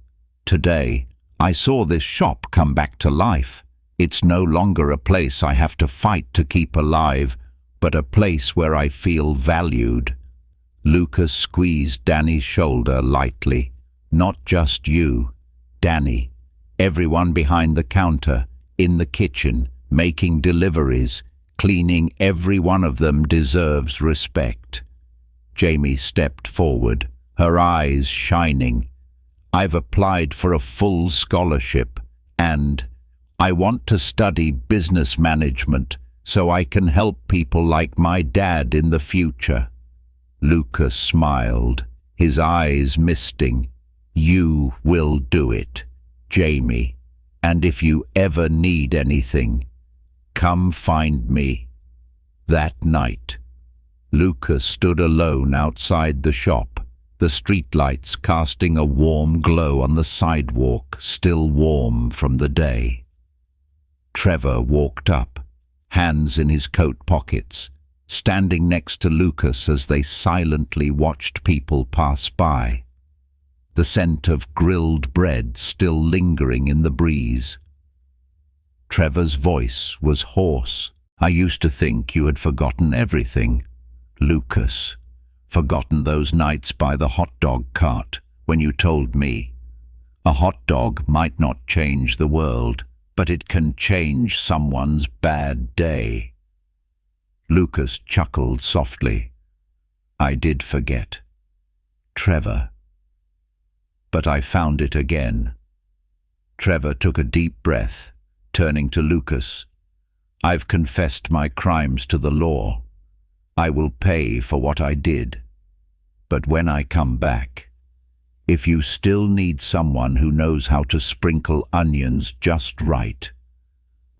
Speaker 1: today, I saw this shop come back to life. It's no longer a place I have to fight to keep alive, but a place where I feel valued." Lucas squeezed Danny's shoulder lightly. "Not just you, Danny. Everyone behind the counter, in the kitchen, making deliveries, cleaning, every one of them deserves respect." Jamie stepped forward, her eyes shining. "I've applied for a full scholarship, and I want to study business management so I can help people like my dad in the future." Lucas smiled, his eyes misting. "You will do it, Jamie, and if you ever need anything, come find me." That night, Lucas stood alone outside the shop, the streetlights casting a warm glow on the sidewalk, still warm from the day. Trevor walked up, hands in his coat pockets, standing next to Lucas as they silently watched people pass by, the scent of grilled bread still lingering in the breeze. Trevor's voice was hoarse. "I used to think you had forgotten everything, Lucas. Forgotten those nights by the hot dog cart when you told me a hot dog might not change the world, but it can change someone's bad day." Lucas chuckled softly. "I did forget, Trevor. But I found it again." Trevor took a deep breath, turning to Lucas. "I've confessed my crimes to the law. I will pay for what I did. But when I come back, If you still need someone who knows how to sprinkle onions just right,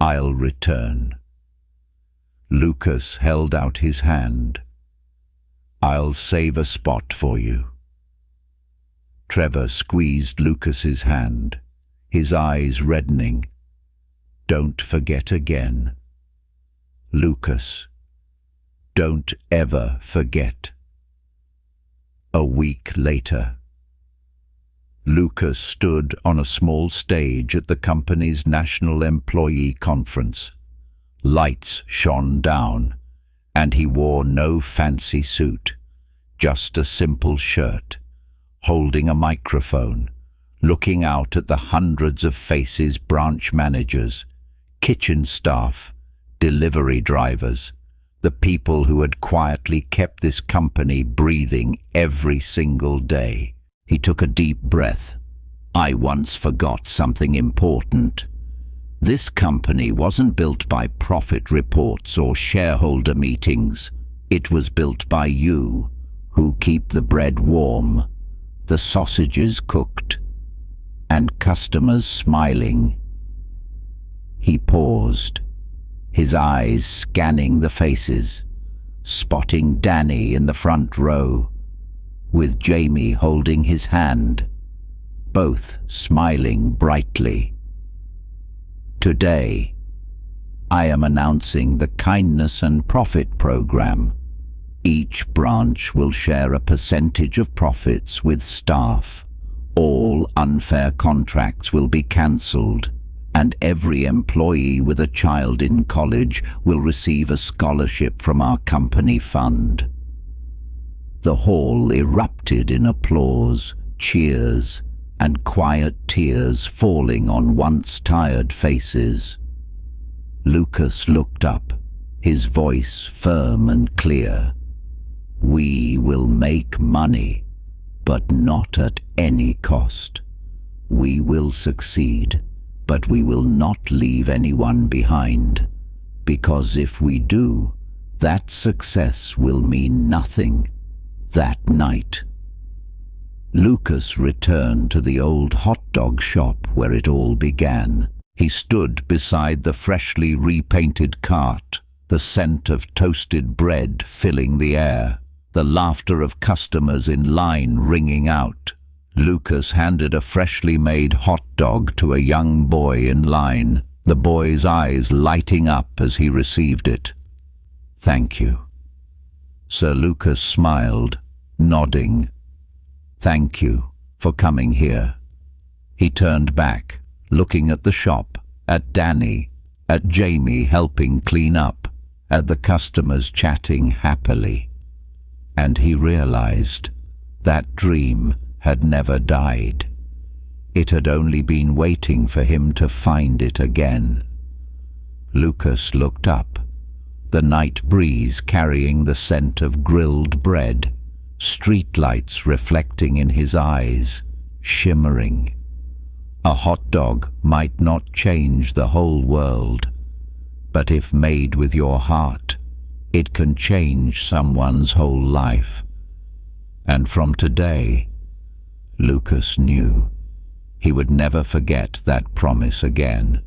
Speaker 1: I'll return." Lucas held out his hand. "I'll save a spot for you." Trevor squeezed Lucas's hand, his eyes reddening. "Don't forget again. Lucas, don't ever forget." A week later, Lucas stood on a small stage at the company's National Employee Conference. Lights shone down, and he wore no fancy suit, just a simple shirt, holding a microphone, looking out at the hundreds of faces: branch managers, kitchen staff, delivery drivers, the people who had quietly kept this company breathing every single day. He took a deep breath. "I once forgot something important. This company wasn't built by profit reports or shareholder meetings. It was built by you, who keep the bread warm, the sausages cooked, and customers smiling." He paused, his eyes scanning the faces, spotting Danny in the front row, with Jamie holding his hand, both smiling brightly. "Today, I am announcing the Kindness and Profit program. Each branch will share a percentage of profits with staff. All unfair contracts will be cancelled, and every employee with a child in college will receive a scholarship from our company fund." The hall erupted in applause, cheers, and quiet tears falling on once tired faces. Lucas looked up, his voice firm and clear. "We will make money, but not at any cost. We will succeed, but we will not leave anyone behind, because if we do, that success will mean nothing that night." Lucas returned to the old hot dog shop where it all began. He stood beside the freshly repainted cart, the scent of toasted bread filling the air, the laughter of customers in line ringing out. Lucas handed a freshly made hot dog to a young boy in line, the boy's eyes lighting up as he received it. "Thank you." Sir Lucas smiled, nodding. "Thank you for coming here." He turned back, looking at the shop, at Danny, at Jamie helping clean up, at the customers chatting happily. And he realized that dream had never died. It had only been waiting for him to find it again. Lucas looked up, the night breeze carrying the scent of grilled bread, streetlights reflecting in his eyes, shimmering. A hot dog might not change the whole world, but if made with your heart, it can change someone's whole life. And from today, Lucas knew he would never forget that promise again.